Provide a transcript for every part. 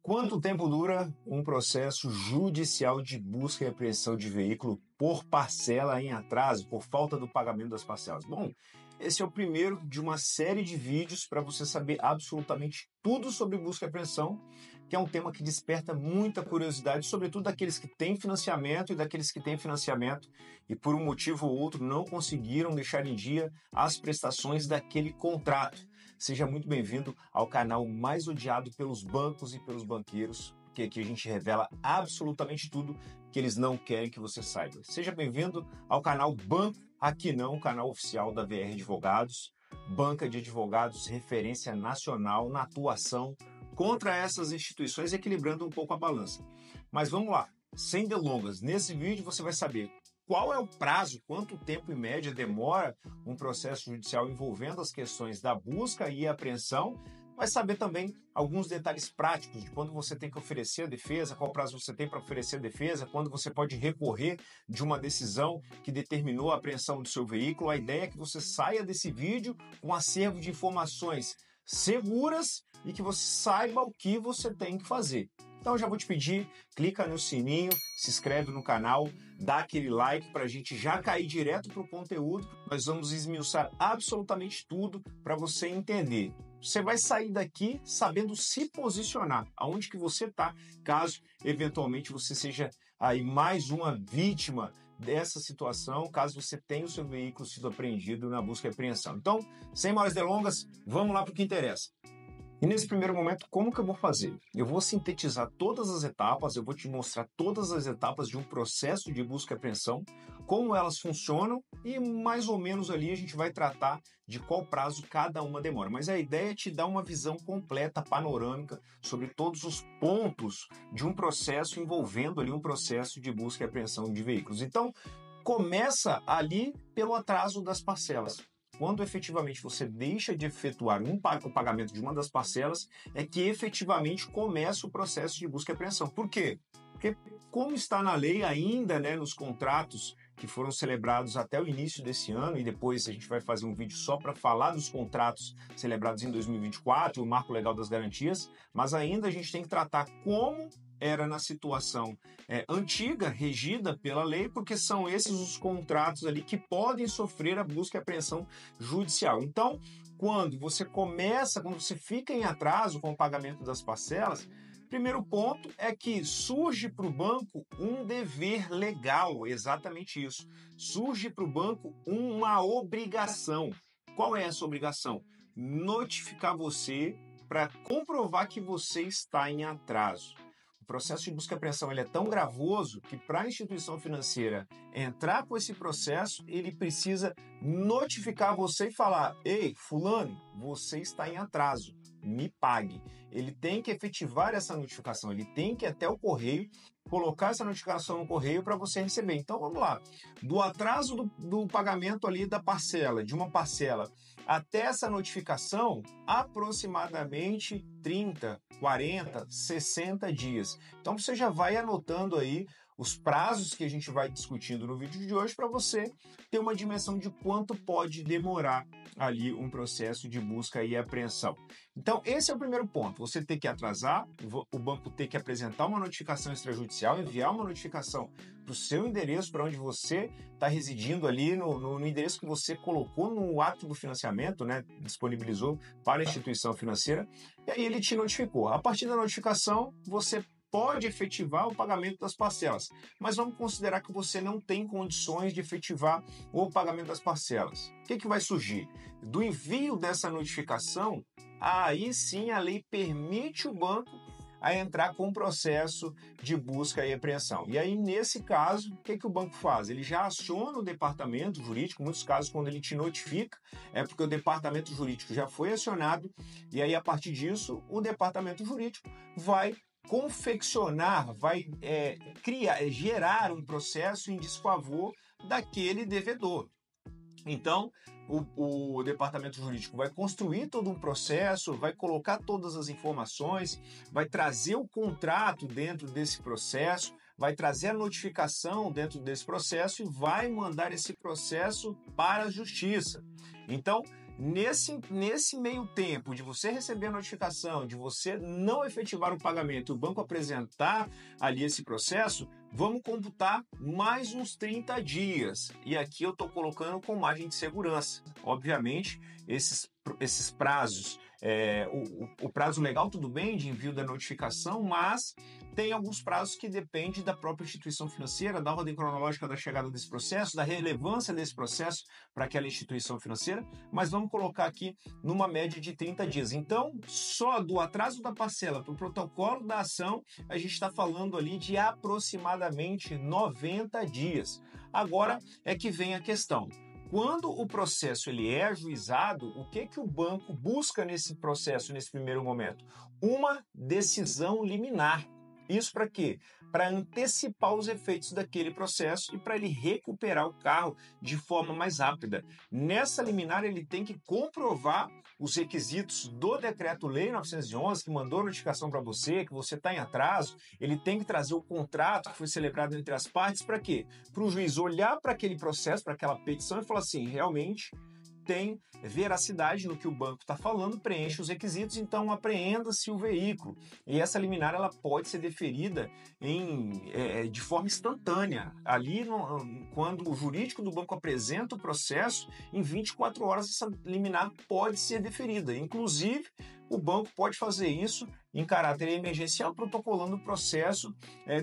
Quanto tempo dura um processo judicial de busca e apreensão de veículo por parcela em atraso, por falta do pagamento das parcelas? Bom, esse é o primeiro de uma série de vídeos para você saber absolutamente tudo sobre busca e apreensão, que é um tema que desperta muita curiosidade, sobretudo daqueles que têm financiamento e daqueles que têm financiamento e por um motivo ou outro não conseguiram deixar em dia as prestações daquele contrato. Seja muito bem-vindo ao canal mais odiado pelos bancos e pelos banqueiros, porque aqui a gente revela absolutamente tudo que eles não querem que você saiba. Seja bem-vindo ao canal Banco Aqui Não, o canal oficial da VR Advogados, banca de advogados referência nacional na atuação contra essas instituições, equilibrando um pouco a balança. Mas vamos lá, sem delongas, nesse vídeo você vai saber qual é o prazo, quanto tempo em média demora um processo judicial envolvendo as questões da busca e apreensão. Vai saber também alguns detalhes práticos de quando você tem que oferecer a defesa, qual prazo você tem para oferecer a defesa, quando você pode recorrer de uma decisão que determinou a apreensão do seu veículo. A ideia é que você saia desse vídeo com um acervo de informações seguras e que você saiba o que você tem que fazer. Então eu já vou te pedir, clica no sininho, se inscreve no canal, dá aquele like para a gente já cair direto para o conteúdo. Nós vamos esmiuçar absolutamente tudo para você entender. Você vai sair daqui sabendo se posicionar, aonde que você está, caso eventualmente você seja aí mais uma vítima dessa situação, caso você tenha o seu veículo sido apreendido na busca e apreensão. Então, sem mais delongas, vamos lá para o que interessa. E nesse primeiro momento, como que eu vou fazer? Eu vou sintetizar todas as etapas, eu vou te mostrar todas as etapas de um processo de busca e apreensão, como elas funcionam e mais ou menos ali a gente vai tratar de qual prazo cada uma demora. Mas a ideia é te dar uma visão completa, panorâmica, sobre todos os pontos de um processo envolvendo ali um processo de busca e apreensão de veículos. Então, começa ali pelo atraso das parcelas. Quando efetivamente você deixa de efetuar o pagamento de uma das parcelas, é que efetivamente começa o processo de busca e apreensão. Por quê? Porque, como está na lei ainda, nos contratos que foram celebrados até o início desse ano, e depois a gente vai fazer um vídeo só para falar dos contratos celebrados em 2024, o Marco Legal das Garantias, mas ainda a gente tem que tratar como era na situação antiga, regida pela lei, porque são esses os contratos ali que podem sofrer a busca e apreensão judicial. Então, quando você fica em atraso com o pagamento das parcelas, primeiro ponto é que surge para o banco um dever legal, exatamente isso. Surge para o banco uma obrigação. Qual é essa obrigação? Notificar você para comprovar que você está em atraso. O processo de busca e apreensão ele é tão gravoso que para a instituição financeira entrar com esse processo, ele precisa notificar você e falar: ei, fulano, você está em atraso, me pague. Ele tem que efetivar essa notificação, ele tem que ir até o correio, colocar essa notificação no correio para você receber. Então vamos lá, do atraso do pagamento ali da parcela, de uma parcela, até essa notificação, aproximadamente 30, 40, 60 dias. Então você já vai anotando aí os prazos que a gente vai discutindo no vídeo de hoje para você ter uma dimensão de quanto pode demorar ali um processo de busca e apreensão. Então esse é o primeiro ponto, você tem que atrasar, o banco tem que apresentar uma notificação extrajudicial, enviar uma notificação para o seu endereço, para onde você está residindo ali, no endereço que você colocou no ato do financiamento, disponibilizou para a instituição financeira, e aí ele te notificou. A partir da notificação, você pode efetivar o pagamento das parcelas, mas vamos considerar que você não tem condições de efetivar o pagamento das parcelas. O que vai surgir? Do envio dessa notificação, aí sim a lei permite o banco a entrar com o processo de busca e apreensão. E aí, nesse caso, o que o banco faz? Ele já aciona o departamento jurídico, em muitos casos, quando ele te notifica, é porque o departamento jurídico já foi acionado, e aí, a partir disso, o departamento jurídico vai confeccionar, vai gerar um processo em desfavor daquele devedor. Então, o departamento jurídico vai construir todo um processo, vai colocar todas as informações, vai trazer o contrato dentro desse processo, vai trazer a notificação dentro desse processo e vai mandar esse processo para a justiça. Então, Nesse meio tempo de você receber a notificação, de você não efetivar o pagamento e o banco apresentar ali esse processo, vamos computar mais uns 30 dias. E aqui eu estou colocando com margem de segurança. Obviamente, esses prazos, o prazo legal tudo bem de envio da notificação, mas tem alguns prazos que dependem da própria instituição financeira, da ordem cronológica da chegada desse processo, da relevância desse processo para aquela instituição financeira, mas vamos colocar aqui numa média de 30 dias. Então, só do atraso da parcela para o protocolo da ação, a gente está falando ali de aproximadamente 90 dias. Agora é que vem a questão. Quando o processo ele é ajuizado, o que o banco busca nesse processo, nesse primeiro momento? Uma decisão liminar. Isso para quê? Para antecipar os efeitos daquele processo e para ele recuperar o carro de forma mais rápida. Nessa liminar, ele tem que comprovar os requisitos do Decreto-Lei 911, que mandou notificação para você, que você está em atraso. Ele tem que trazer o contrato que foi celebrado entre as partes. Para quê? Para o juiz olhar para aquele processo, para aquela petição e falar assim, realmente tem veracidade no que o banco está falando, preenche os requisitos, então apreenda-se o veículo. E essa liminar ela pode ser deferida de forma instantânea. Ali, quando o jurídico do banco apresenta o processo, em 24 horas essa liminar pode ser deferida. Inclusive, o banco pode fazer isso em caráter emergencial, protocolando o processo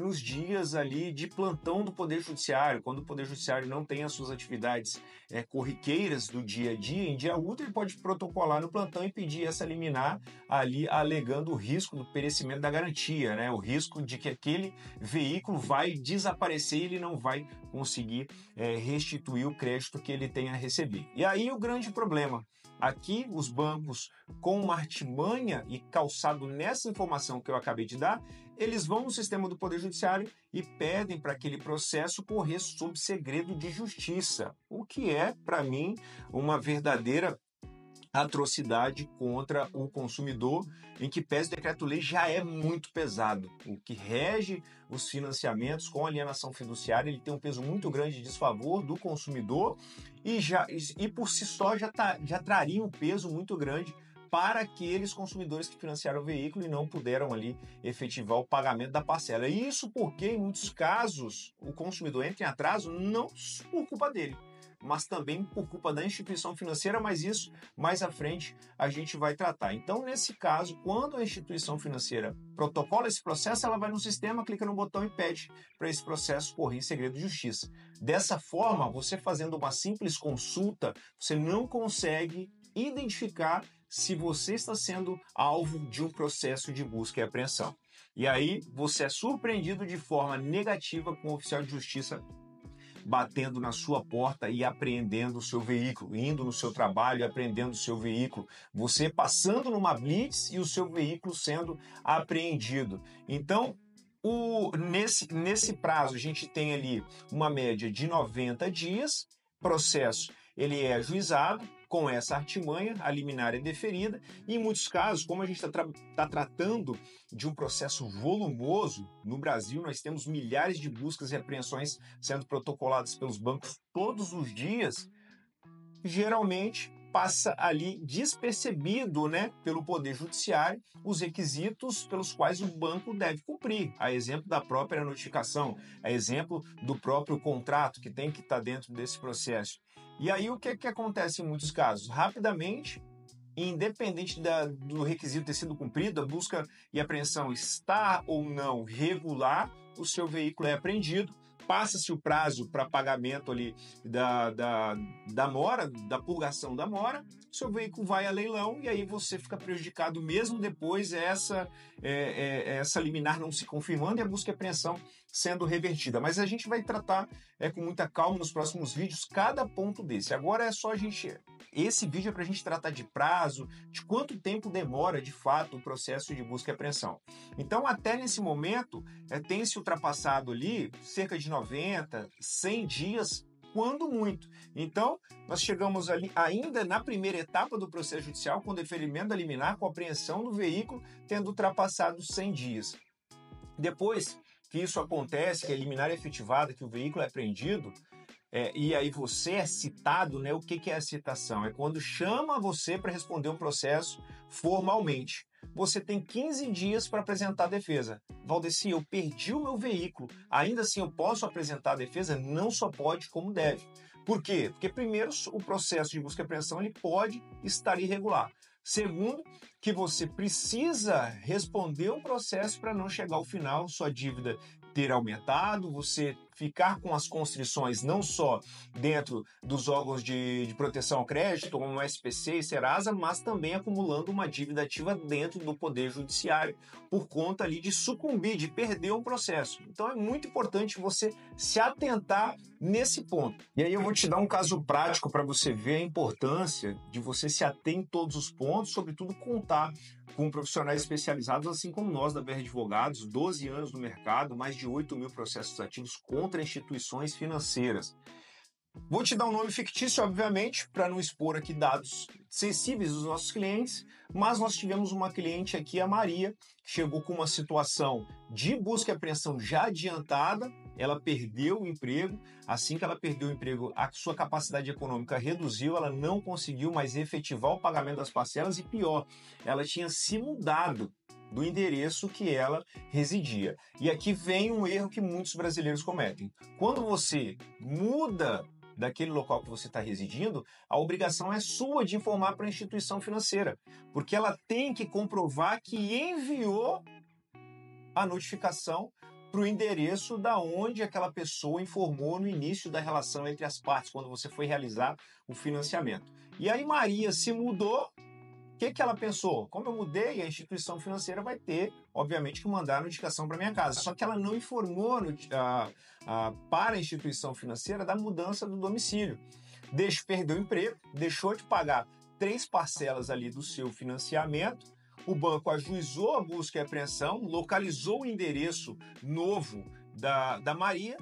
nos dias ali de plantão do Poder Judiciário. Quando o Poder Judiciário não tem as suas atividades corriqueiras do dia a dia, em dia útil, ele pode protocolar no plantão e pedir essa liminar ali, alegando o risco do perecimento da garantia, né? O risco de que aquele veículo vai desaparecer e ele não vai conseguir restituir o crédito que ele tenha recebido. E aí o grande problema. Aqui, os bancos, com uma artimanha e calçado nessa informação que eu acabei de dar, eles vão no sistema do Poder Judiciário e pedem para aquele processo correr sob segredo de justiça, o que é, para mim, uma verdadeira atrocidade contra o consumidor, em que pese o decreto-lei já é muito pesado. O que rege os financiamentos com alienação fiduciária, ele tem um peso muito grande de desfavor do consumidor e por si só já traria um peso muito grande para aqueles consumidores que financiaram o veículo e não puderam ali efetivar o pagamento da parcela. Isso porque, em muitos casos, o consumidor entra em atraso não por culpa dele, mas também por culpa da instituição financeira, mas isso mais à frente a gente vai tratar. Então, nesse caso, quando a instituição financeira protocola esse processo, ela vai no sistema, clica no botão e pede para esse processo correr em segredo de justiça. Dessa forma, você fazendo uma simples consulta, você não consegue identificar se você está sendo alvo de um processo de busca e apreensão. E aí, você é surpreendido de forma negativa com o oficial de justiça batendo na sua porta e apreendendo o seu veículo, indo no seu trabalho e apreendendo o seu veículo, você passando numa blitz e o seu veículo sendo apreendido. Então, nesse prazo, a gente tem ali uma média de 90 dias, processo ele é ajuizado, com essa artimanha, a liminar é deferida, e em muitos casos, como a gente está tratando de um processo volumoso, no Brasil nós temos milhares de buscas e apreensões sendo protocoladas pelos bancos todos os dias, geralmente passa ali despercebido, né, pelo Poder Judiciário, os requisitos pelos quais o banco deve cumprir. A exemplo da própria notificação, a exemplo do próprio contrato que tem que estar dentro desse processo. E aí o que acontece em muitos casos? Rapidamente, independente do requisito ter sido cumprido, a busca e apreensão está ou não regular, o seu veículo é apreendido, passa-se o prazo para pagamento ali da mora, da purgação da mora, seu veículo vai a leilão e aí você fica prejudicado mesmo depois essa liminar não se confirmando e a busca e apreensão sendo revertida. Mas a gente vai tratar com muita calma nos próximos vídeos cada ponto desse. Agora é só esse vídeo é para a gente tratar de prazo, de quanto tempo demora de fato o processo de busca e apreensão. Então, até nesse momento, tem se ultrapassado ali cerca de 90, 100 dias, quando muito. Então, nós chegamos ali ainda na primeira etapa do processo judicial, com deferimento da liminar, com apreensão do veículo, tendo ultrapassado 100 dias. Depois que isso acontece, que a liminar é efetivada, que o veículo é apreendido, e aí você é citado, né? O que é a citação? É quando chama você para responder um processo formalmente. Você tem 15 dias para apresentar a defesa. Valdeci, eu perdi o meu veículo. Ainda assim eu posso apresentar a defesa? Não só pode, como deve. Por quê? Porque primeiro o processo de busca e apreensão ele pode estar irregular. Segundo, que você precisa responder um processo para não chegar ao final, sua dívida ter aumentado, você ficar com as constrições não só dentro dos órgãos de proteção ao crédito, como o SPC e Serasa, mas também acumulando uma dívida ativa dentro do Poder Judiciário, por conta ali de sucumbir, de perder um processo. Então é muito importante você se atentar nesse ponto. E aí eu vou te dar um caso prático para você ver a importância de você se ater em todos os pontos, sobretudo contar com profissionais especializados, assim como nós da BR Advogados, 12 anos no mercado, mais de 8 mil processos ativos contra instituições financeiras. Vou te dar um nome fictício, obviamente, para não expor aqui dados sensíveis dos nossos clientes, mas nós tivemos uma cliente aqui, a Maria, que chegou com uma situação de busca e apreensão já adiantada, ela perdeu o emprego, assim que ela perdeu o emprego, a sua capacidade econômica reduziu, ela não conseguiu mais efetivar o pagamento das parcelas e pior, ela tinha se mudado do endereço que ela residia. E aqui vem um erro que muitos brasileiros cometem. Quando você muda daquele local que você está residindo, a obrigação é sua de informar para a instituição financeira, porque ela tem que comprovar que enviou a notificação para o endereço da onde aquela pessoa informou no início da relação entre as partes, quando você foi realizar o financiamento. E aí Maria se mudou. O que ela pensou? Como eu mudei, a instituição financeira vai ter, obviamente, que mandar a notificação para minha casa. Só que ela não informou para a instituição financeira da mudança do domicílio. Perdeu o emprego, deixou de pagar 3 parcelas ali do seu financiamento. O banco ajuizou a busca e apreensão, localizou o endereço novo da Maria.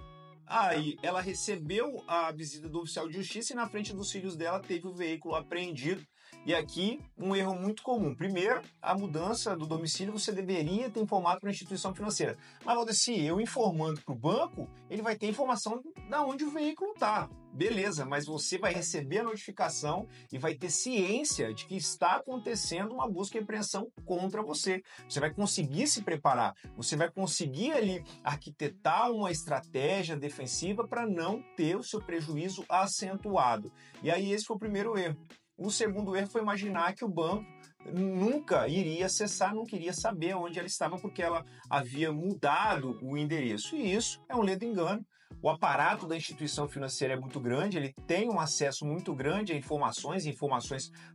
Aí ela recebeu a visita do oficial de justiça e na frente dos filhos dela teve o veículo apreendido. E aqui, um erro muito comum. Primeiro, a mudança do domicílio você deveria ter informado para a instituição financeira. Mas, Valdeci, eu informando para o banco, ele vai ter informação de onde o veículo está. Beleza, mas você vai receber a notificação e vai ter ciência de que está acontecendo uma busca e apreensão contra você. Você vai conseguir se preparar, você vai conseguir ali arquitetar uma estratégia defensiva para não ter o seu prejuízo acentuado. E aí esse foi o primeiro erro. O segundo erro foi imaginar que o banco nunca iria acessar, não queria saber onde ela estava porque ela havia mudado o endereço. E isso é um ledo engano. O aparato da instituição financeira é muito grande, ele tem um acesso muito grande a informações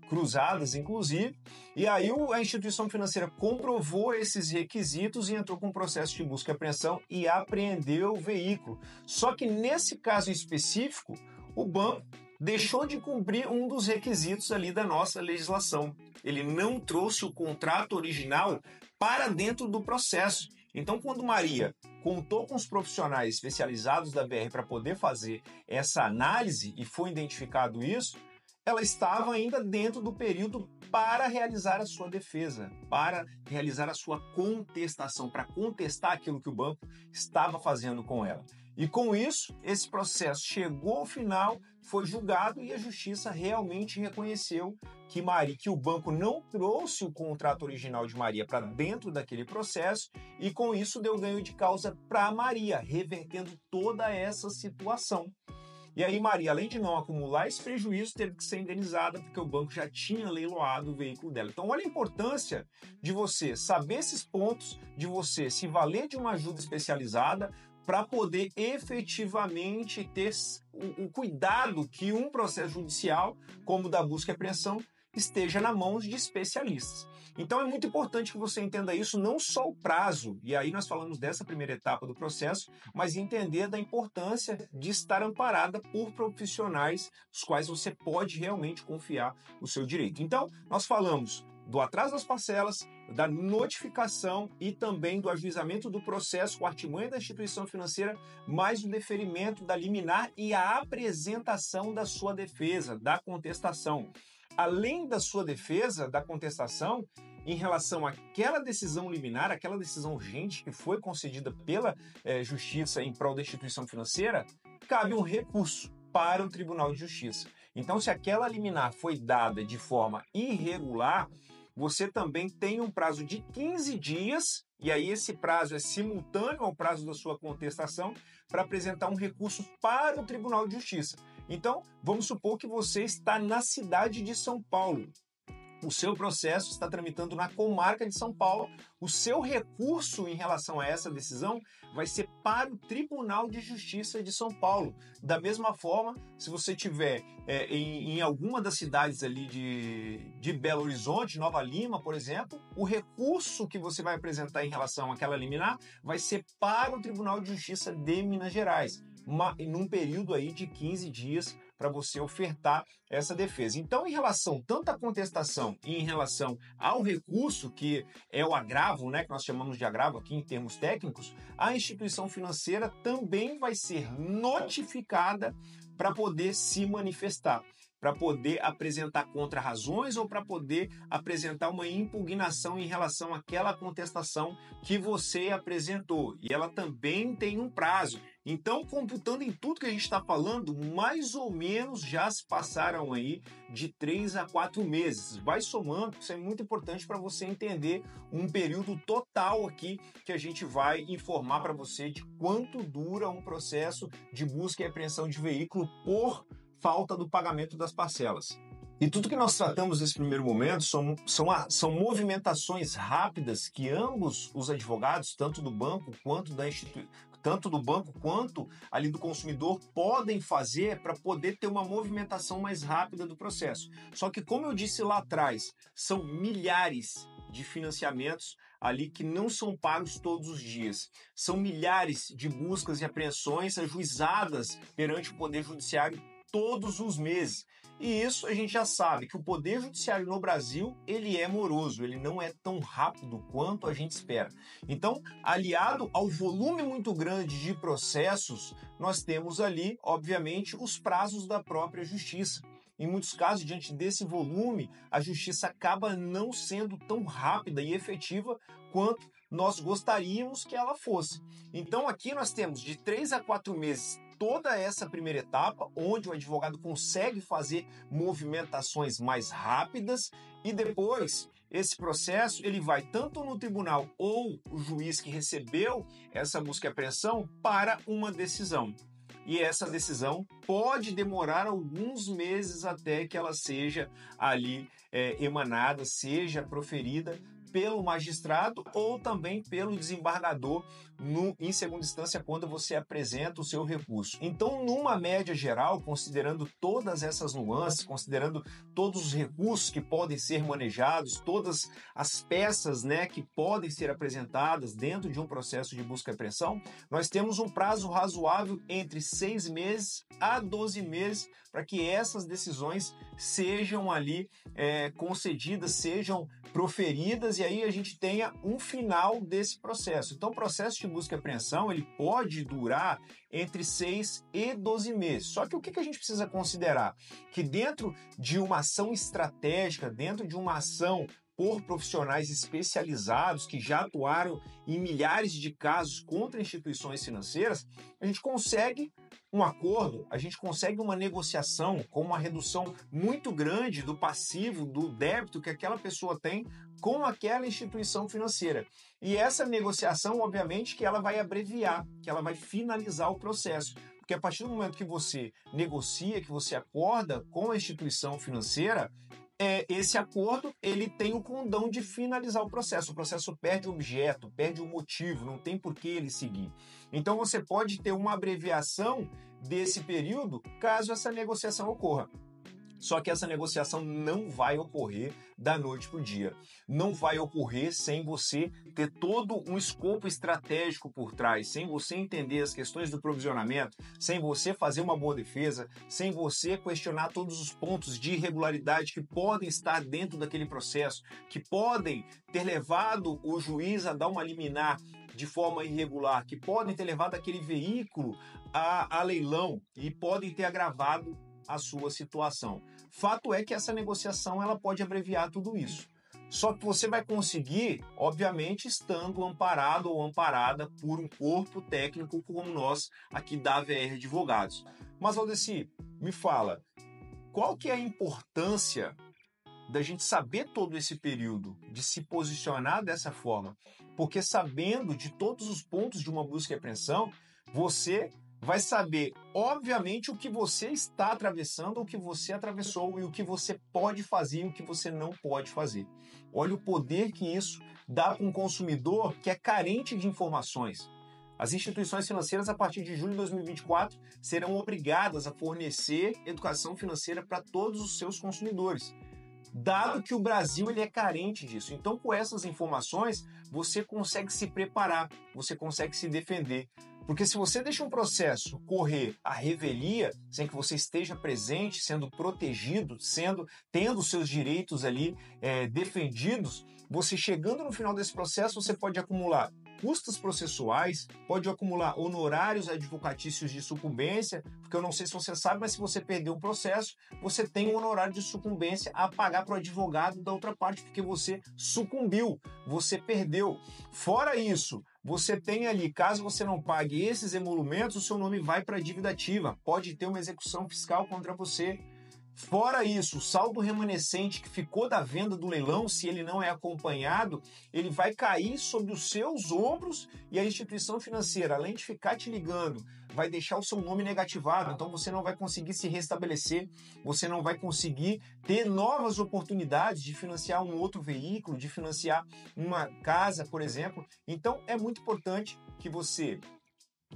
cruzadas, inclusive. E aí a instituição financeira comprovou esses requisitos e entrou com um processo de busca e apreensão e apreendeu o veículo. Só que nesse caso específico, o banco deixou de cumprir um dos requisitos ali da nossa legislação. Ele não trouxe o contrato original para dentro do processo. Então, quando Maria contou com os profissionais especializados da BR para poder fazer essa análise e foi identificado isso, ela estava ainda dentro do período para realizar a sua defesa, para realizar a sua contestação, para contestar aquilo que o banco estava fazendo com ela. E com isso, esse processo chegou ao final, foi julgado e a justiça realmente reconheceu que o banco não trouxe o contrato original de Maria para dentro daquele processo e com isso deu ganho de causa para Maria, revertendo toda essa situação. E aí Maria, além de não acumular esse prejuízo, teve que ser indenizada porque o banco já tinha leiloado o veículo dela. Então olha a importância de você saber esses pontos, de você se valer de uma ajuda especializada para poder efetivamente ter o cuidado que um processo judicial, como o da busca e apreensão, esteja na mão de especialistas. Então é muito importante que você entenda isso, não só o prazo, e aí nós falamos dessa primeira etapa do processo, mas entender da importância de estar amparada por profissionais, os quais você pode realmente confiar o seu direito. Então, nós falamos do atraso das parcelas, da notificação e também do ajuizamento do processo com a artimanha da instituição financeira, mais o deferimento da liminar e a apresentação da sua defesa, da contestação. Além da sua defesa, da contestação, em relação àquela decisão liminar, aquela decisão urgente que foi concedida pela Justiça em prol da instituição financeira, cabe um recurso. para o Tribunal de Justiça. Então, se aquela liminar foi dada de forma irregular, você também tem um prazo de 15 dias, e aí esse prazo é simultâneo ao prazo da sua contestação, para apresentar um recurso para o Tribunal de Justiça. Então, vamos supor que você está na cidade de São Paulo. O seu processo está tramitando na comarca de São Paulo. O seu recurso em relação a essa decisão vai ser para o Tribunal de Justiça de São Paulo. Da mesma forma, se você estiver em alguma das cidades ali de Belo Horizonte, Nova Lima, por exemplo, o recurso que você vai apresentar em relação àquela liminar vai ser para o Tribunal de Justiça de Minas Gerais, num período aí de 15 dias para você ofertar essa defesa. Então, em relação tanto à contestação e em relação ao recurso, que é o agravo, né, que nós chamamos de agravo aqui em termos técnicos, a instituição financeira também vai ser notificada para poder se manifestar, para poder apresentar contra-razões ou para poder apresentar uma impugnação em relação àquela contestação que você apresentou. E ela também tem um prazo. Então, computando em tudo que a gente está falando, mais ou menos já se passaram aí de 3 a 4 meses. Vai somando, isso é muito importante para você entender um período total aqui que a gente vai informar para você de quanto dura um processo de busca e apreensão de veículo por falta do pagamento das parcelas. E tudo que nós tratamos nesse primeiro momento são movimentações rápidas que ambos os advogados, tanto do banco quanto ali do consumidor, podem fazer para poder ter uma movimentação mais rápida do processo. Só que, como eu disse lá atrás, são milhares de financiamentos ali que não são pagos todos os dias. São milhares de buscas e apreensões ajuizadas perante o Poder Judiciário todos os meses. E isso a gente já sabe, que o Poder Judiciário no Brasil, ele é moroso, ele não é tão rápido quanto a gente espera. Então, aliado ao volume muito grande de processos, nós temos ali, obviamente, os prazos da própria Justiça. Em muitos casos, diante desse volume, a Justiça acaba não sendo tão rápida e efetiva quanto nós gostaríamos que ela fosse. Então, aqui nós temos de 3 a 4 meses toda essa primeira etapa, onde o advogado consegue fazer movimentações mais rápidas, e depois esse processo ele vai tanto no tribunal ou o juiz que recebeu essa busca e apreensão para uma decisão. E essa decisão pode demorar alguns meses até que ela seja ali emanada, seja proferida pelo magistrado ou também pelo desembargador em segunda instância, quando você apresenta o seu recurso. Então, numa média geral, considerando todas essas nuances, considerando todos os recursos que podem ser manejados, todas as peças, né, que podem ser apresentadas dentro de um processo de busca e apreensão, nós temos um prazo razoável entre 6 meses a 12 meses para que essas decisões sejam ali concedidas, sejam proferidas, e aí a gente tenha um final desse processo. Então, o processo de busca e apreensão ele pode durar entre 6 e 12 meses. Só que o que a gente precisa considerar? Que dentro de uma ação estratégica, dentro de uma ação por profissionais especializados que já atuaram em milhares de casos contra instituições financeiras, a gente consegue um acordo, a gente consegue uma negociação com uma redução muito grande do passivo, do débito que aquela pessoa tem com aquela instituição financeira. E essa negociação, obviamente, que ela vai abreviar, que ela vai finalizar o processo. Porque a partir do momento que você negocia, que você acorda com a instituição financeira, esse acordo ele tem o condão de finalizar o processo perde o objeto, perde o motivo, não tem por que ele seguir. Então você pode ter uma abreviação desse período caso essa negociação ocorra. Só que essa negociação não vai ocorrer da noite para o dia. Não vai ocorrer sem você ter todo um escopo estratégico por trás, sem você entender as questões do provisionamento, sem você fazer uma boa defesa, sem você questionar todos os pontos de irregularidade que podem estar dentro daquele processo, que podem ter levado o juiz a dar uma liminar de forma irregular, que podem ter levado aquele veículo a leilão e podem ter agravado a sua situação. Fato é que essa negociação ela pode abreviar tudo isso. Só que você vai conseguir, obviamente, estando amparado ou amparada por um corpo técnico como nós aqui da AVR Advogados. Mas, Valdeci, me fala, qual que é a importância da gente saber todo esse período, de se posicionar dessa forma? Porque sabendo de todos os pontos de uma busca e apreensão, você vai saber, obviamente, o que você está atravessando, o que você atravessou e o que você pode fazer e o que você não pode fazer. Olha o poder que isso dá para um consumidor que é carente de informações. As instituições financeiras, a partir de julho de 2024, serão obrigadas a fornecer educação financeira para todos os seus consumidores, dado que o Brasil ele é carente disso. Então, com essas informações, você consegue se preparar, você consegue se defender. Porque se você deixa um processo correr à revelia, sem que você esteja presente, sendo protegido, tendo seus direitos ali defendidos, você chegando no final desse processo, você pode acumular custos processuais, pode acumular honorários advocatícios de sucumbência, porque eu não sei se você sabe, mas se você perder o processo, você tem um honorário de sucumbência a pagar para o advogado da outra parte, porque você sucumbiu, você perdeu. Fora isso, você tem ali, caso você não pague esses emolumentos, o seu nome vai para a dívida ativa, pode ter uma execução fiscal contra você. Fora isso, o saldo remanescente que ficou da venda do leilão, se ele não é acompanhado, ele vai cair sobre os seus ombros e a instituição financeira, além de ficar te ligando, vai deixar o seu nome negativado, então você não vai conseguir se restabelecer, você não vai conseguir ter novas oportunidades de financiar um outro veículo, de financiar uma casa, por exemplo. Então é muito importante que você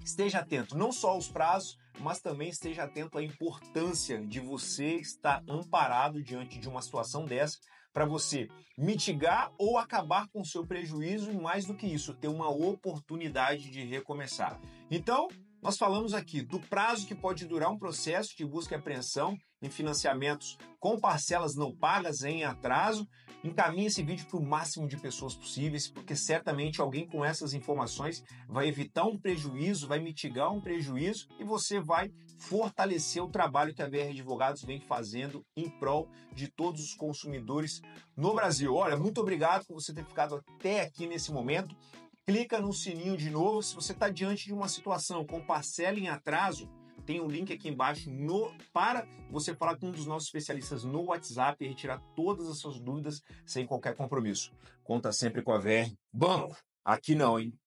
esteja atento não só aos prazos, mas também esteja atento à importância de você estar amparado diante de uma situação dessa para você mitigar ou acabar com o seu prejuízo e, mais do que isso, ter uma oportunidade de recomeçar. Então, nós falamos aqui do prazo que pode durar um processo de busca e apreensão em financiamentos com parcelas não pagas em atraso. Encaminhe esse vídeo para o máximo de pessoas possíveis, porque certamente alguém com essas informações vai evitar um prejuízo, vai mitigar um prejuízo e você vai fortalecer o trabalho que a VR Advogados vem fazendo em prol de todos os consumidores no Brasil. Olha, muito obrigado por você ter ficado até aqui nesse momento. Clica no sininho de novo. Se você está diante de uma situação com parcela em atraso, tem um link aqui embaixo para você falar com um dos nossos especialistas no WhatsApp e retirar todas as suas dúvidas sem qualquer compromisso. Conta sempre com a VR Banco. Aqui não, hein?